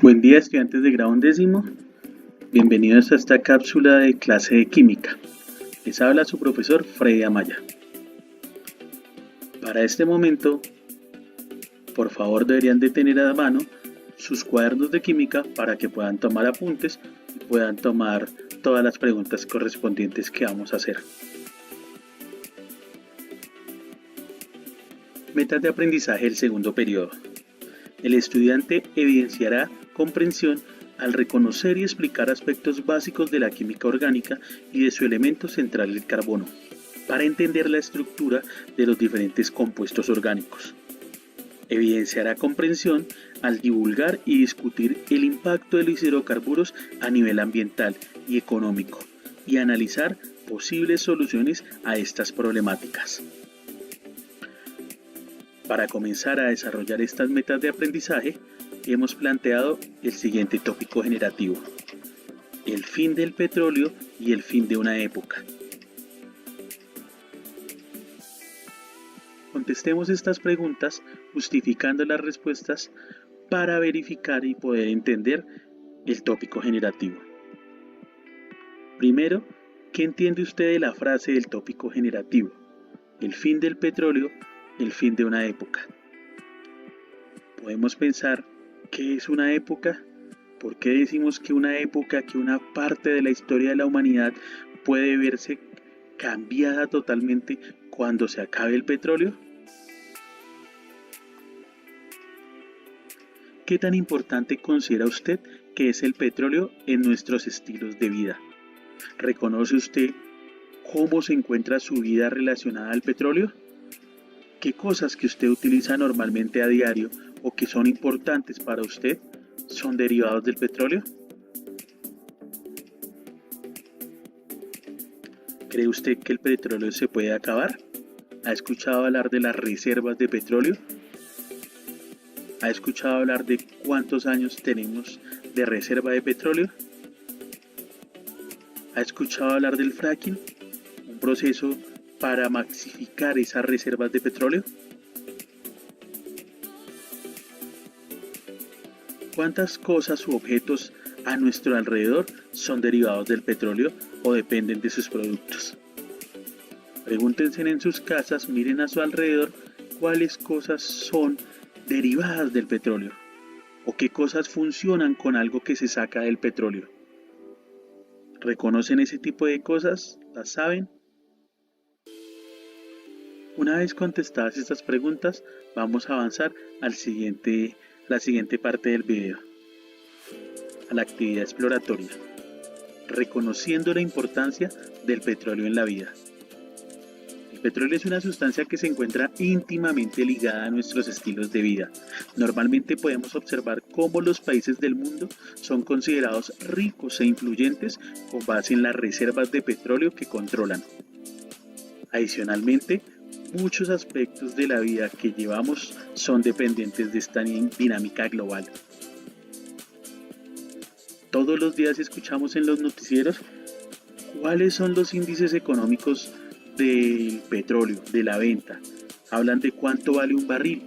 Buen día, estudiantes de grado undécimo. Bienvenidos a esta cápsula de clase de química. Les habla su profesor Freddy Amaya. Para este momento, por favor deberían de tener a mano sus cuadernos de química para que puedan tomar apuntes y puedan tomar todas las preguntas correspondientes que vamos a hacer. Metas de aprendizaje del segundo periodo. El estudiante evidenciará comprensión al reconocer y explicar aspectos básicos de la química orgánica y de su elemento central, el carbono, para entender la estructura de los diferentes compuestos orgánicos. Evidenciará comprensión al divulgar y discutir el impacto de los hidrocarburos a nivel ambiental y económico y analizar posibles soluciones a estas problemáticas. Para comenzar a desarrollar estas metas de aprendizaje, hemos planteado el siguiente tópico generativo: el fin del petróleo y el fin de una época. Contestemos estas preguntas justificando las respuestas para verificar y poder entender el tópico generativo. Primero, ¿qué entiende usted de la frase del tópico generativo? El fin del petróleo, el fin de una época. Podemos pensar, ¿qué es una época? ¿Por qué decimos que una época, que una parte de la historia de la humanidad puede verse cambiada totalmente cuando se acabe el petróleo? ¿Qué tan importante considera usted que es el petróleo en nuestros estilos de vida? ¿Reconoce usted cómo se encuentra su vida relacionada al petróleo? ¿Qué cosas que usted utiliza normalmente a diario o que son importantes para usted son derivados del petróleo? ¿Cree usted que el petróleo se puede acabar? ¿Ha escuchado hablar de las reservas de petróleo? ¿Ha escuchado hablar de cuántos años tenemos de reserva de petróleo? ¿Ha escuchado hablar del fracking, un proceso para maxificar esas reservas de petróleo? ¿Cuántas cosas u objetos a nuestro alrededor son derivados del petróleo o dependen de sus productos? Pregúntense en sus casas, miren a su alrededor cuáles cosas son derivadas del petróleo o qué cosas funcionan con algo que se saca del petróleo. ¿Reconocen ese tipo de cosas? ¿Las saben? Una vez contestadas estas preguntas, vamos a avanzar la siguiente parte del video, a la actividad exploratoria, reconociendo la importancia del petróleo en la vida. El petróleo es una sustancia que se encuentra íntimamente ligada a nuestros estilos de vida. Normalmente podemos observar cómo los países del mundo son considerados ricos e influyentes con base en las reservas de petróleo que controlan. Adicionalmente, muchos aspectos de la vida que llevamos son dependientes de esta dinámica global. Todos los días escuchamos en los noticieros cuáles son los índices económicos del petróleo, de la venta. Hablan de cuánto vale un barril.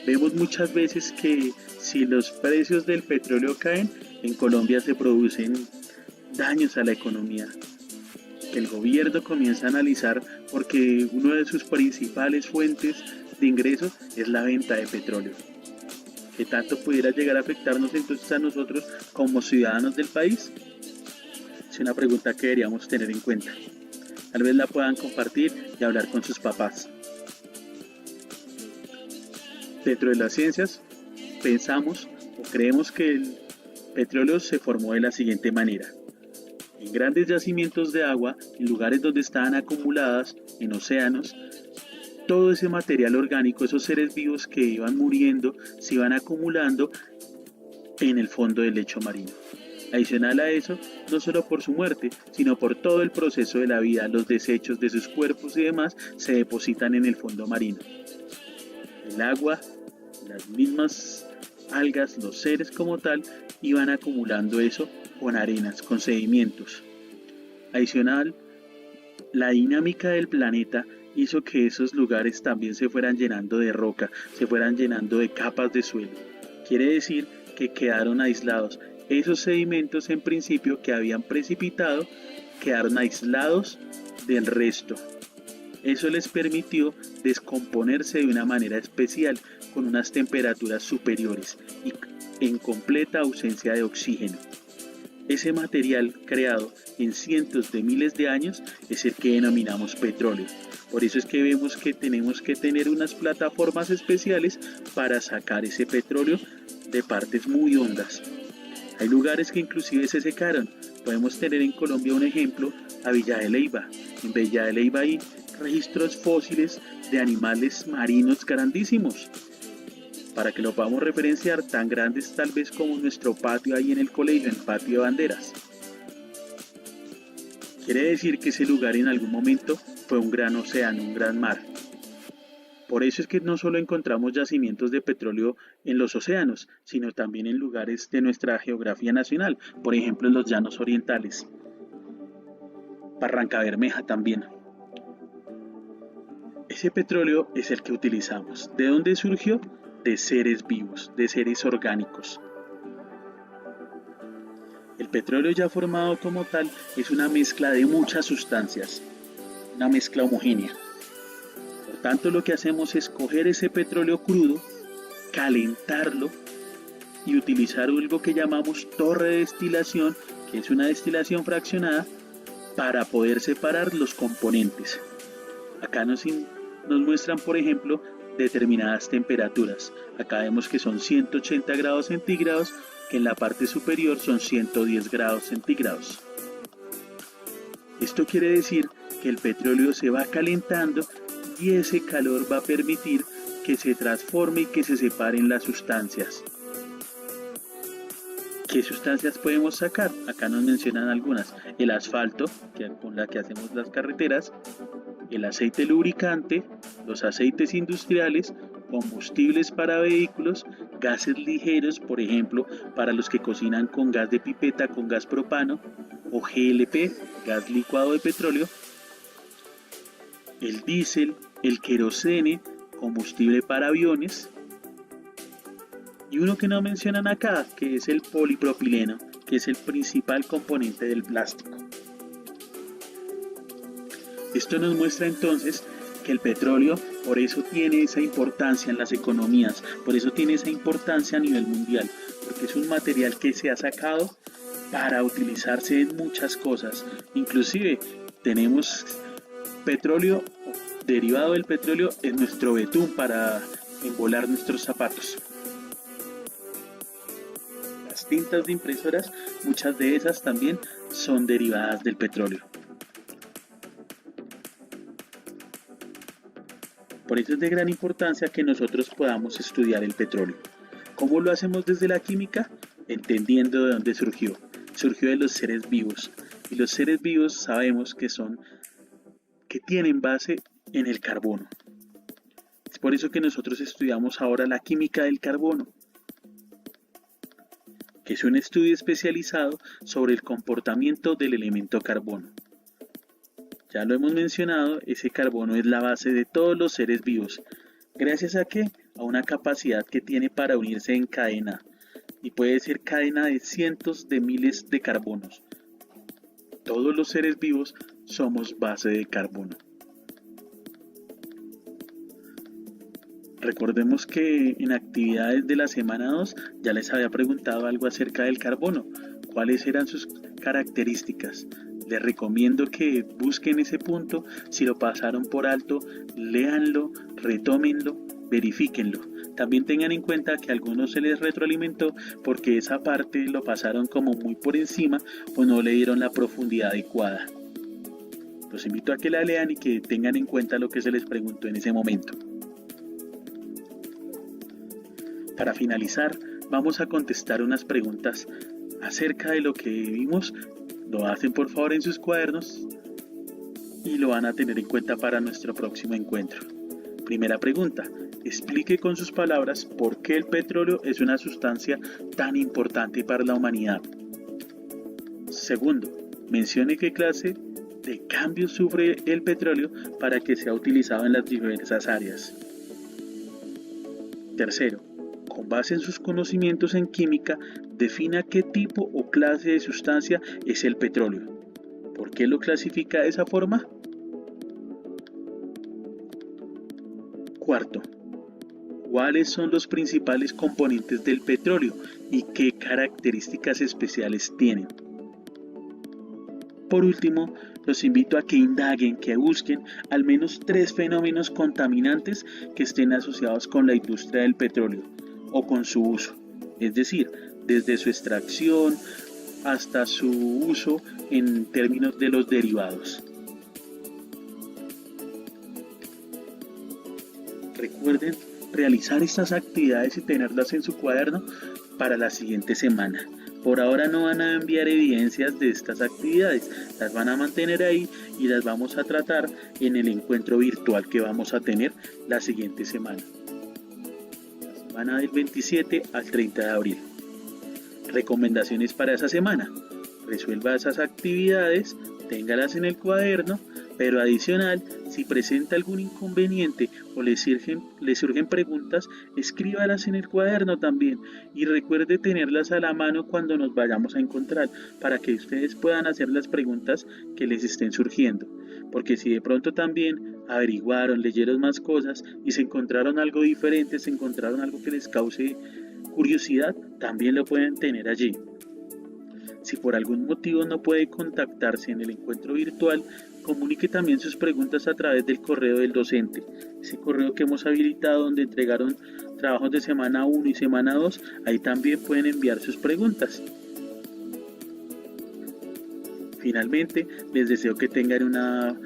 Vemos muchas veces que si los precios del petróleo caen, en Colombia se producen daños a la economía, que el gobierno comienza a analizar porque una de sus principales fuentes de ingresos es la venta de petróleo. ¿Qué tanto pudiera llegar a afectarnos entonces a nosotros como ciudadanos del país? Es una pregunta que deberíamos tener en cuenta. Tal vez la puedan compartir y hablar con sus papás. Dentro de las ciencias, pensamos o creemos que el petróleo se formó de la siguiente manera: en grandes yacimientos de agua, en lugares donde estaban acumuladas, en océanos, todo ese material orgánico, esos seres vivos que iban muriendo, se iban acumulando en el fondo del lecho marino. Adicional a eso, no solo por su muerte, sino por todo el proceso de la vida, los desechos de sus cuerpos y demás se depositan en el fondo marino. El agua, las mismas algas, los seres como tal, iban acumulando eso con arenas, con sedimentos. Adicional, la dinámica del planeta hizo que esos lugares también se fueran llenando de roca, se fueran llenando de capas de suelo. Quiere decir que quedaron aislados. Esos sedimentos en principio que habían precipitado quedaron aislados del resto. Eso les permitió descomponerse de una manera especial con unas temperaturas superiores y en completa ausencia de oxígeno. Ese material creado en cientos de miles de años es el que denominamos petróleo. Por eso es que vemos que tenemos que tener unas plataformas especiales para sacar ese petróleo de partes muy hondas. Hay lugares que inclusive se secaron. Podemos tener en Colombia un ejemplo, a Villa de Leyva. En Villa de Leyva hay registros fósiles de animales marinos grandísimos. Para que lo podamos referenciar, tan grandes tal vez como nuestro patio ahí en el colegio, el patio de banderas. Quiere decir que ese lugar en algún momento fue un gran océano, un gran mar. Por eso es que no solo encontramos yacimientos de petróleo en los océanos, sino también en lugares de nuestra geografía nacional, por ejemplo en los llanos orientales. Barrancabermeja también. Ese petróleo es el que utilizamos. ¿De dónde surgió? De seres vivos, de seres orgánicos. El petróleo ya formado como tal es una mezcla de muchas sustancias, una mezcla homogénea. Por tanto, lo que hacemos es coger ese petróleo crudo, calentarlo y utilizar algo que llamamos torre de destilación, que es una destilación fraccionada, para poder separar los componentes. Acá nos muestran, por ejemplo, determinadas temperaturas. Acá vemos que son 180 grados centígrados, que en la parte superior son 110 grados centígrados. Esto quiere decir que el petróleo se va calentando y ese calor va a permitir que se transforme y que se separen las sustancias. ¿Qué sustancias podemos sacar? Acá nos mencionan algunas. El asfalto, con la que hacemos las carreteras, el aceite lubricante, los aceites industriales, combustibles para vehículos, gases ligeros, por ejemplo, para los que cocinan con gas de pipeta, con gas propano, o GLP, gas licuado de petróleo, el diésel, el querosene, combustible para aviones, y uno que no mencionan acá, que es el polipropileno, que es el principal componente del plástico. Esto nos muestra entonces que el petróleo por eso tiene esa importancia en las economías, por eso tiene esa importancia a nivel mundial, porque es un material que se ha sacado para utilizarse en muchas cosas. Inclusive tenemos petróleo, derivado del petróleo en nuestro betún para embolar nuestros zapatos. Las tintas de impresoras, muchas de esas también son derivadas del petróleo. Por eso es de gran importancia que nosotros podamos estudiar el petróleo. ¿Cómo lo hacemos desde la química? Entendiendo de dónde surgió. Surgió de los seres vivos. Y los seres vivos sabemos que tienen base en el carbono. Es por eso que nosotros estudiamos ahora la química del carbono, que es un estudio especializado sobre el comportamiento del elemento carbono. Ya lo hemos mencionado, ese carbono es la base de todos los seres vivos. ¿Gracias a qué? A una capacidad que tiene para unirse en cadena. Y puede ser cadena de cientos de miles de carbonos. Todos los seres vivos somos base de carbono. Recordemos que en actividades de la semana 2 ya les había preguntado algo acerca del carbono. ¿Cuáles eran sus características? Les recomiendo que busquen ese punto. Si lo pasaron por alto, léanlo, retómenlo, verifíquenlo. También tengan en cuenta que a algunos se les retroalimentó porque esa parte lo pasaron como muy por encima o no le dieron la profundidad adecuada. Los invito a que la lean y que tengan en cuenta lo que se les preguntó en ese momento. Para finalizar, vamos a contestar unas preguntas acerca de lo que vimos. Lo hacen por favor en sus cuadernos y lo van a tener en cuenta para nuestro próximo encuentro. Primera pregunta, explique con sus palabras por qué el petróleo es una sustancia tan importante para la humanidad. Segundo, mencione qué clase de cambios sufre el petróleo para que sea utilizado en las diversas áreas. Tercero, Con base en sus conocimientos en química, defina qué tipo o clase de sustancia es el petróleo. ¿Por qué lo clasifica de esa forma? Cuarto, ¿cuáles son los principales componentes del petróleo y qué características especiales tienen? Por último, los invito a que indaguen, que busquen al menos 3 fenómenos contaminantes que estén asociados con la industria del petróleo o con su uso, es decir, desde su extracción hasta su uso en términos de los derivados. Recuerden realizar estas actividades y tenerlas en su cuaderno para la siguiente semana. Por ahora no van a enviar evidencias de estas actividades, las van a mantener ahí y las vamos a tratar en el encuentro virtual que vamos a tener la siguiente semana. La semana del 27 al 30 de abril. Recomendaciones para esa semana. Resuelva esas actividades, téngalas en el cuaderno, pero adicional, si presenta algún inconveniente o le surgen preguntas, escríbalas en el cuaderno también y recuerde tenerlas a la mano cuando nos vayamos a encontrar para que ustedes puedan hacer las preguntas que les estén surgiendo. Porque si de pronto también averiguaron, leyeron más cosas y se encontraron algo diferente, se encontraron algo que les cause curiosidad, también lo pueden tener allí. Si por algún motivo no puede contactarse en el encuentro virtual, comunique también sus preguntas a través del correo del docente. Ese correo que hemos habilitado donde entregaron trabajos de semana 1 y semana 2, ahí también pueden enviar sus preguntas. Finalmente, les deseo que tengan una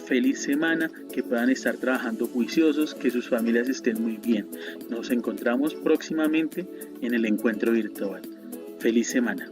feliz semana, que puedan estar trabajando juiciosos, que sus familias estén muy bien. Nos encontramos próximamente en el encuentro virtual. Feliz semana.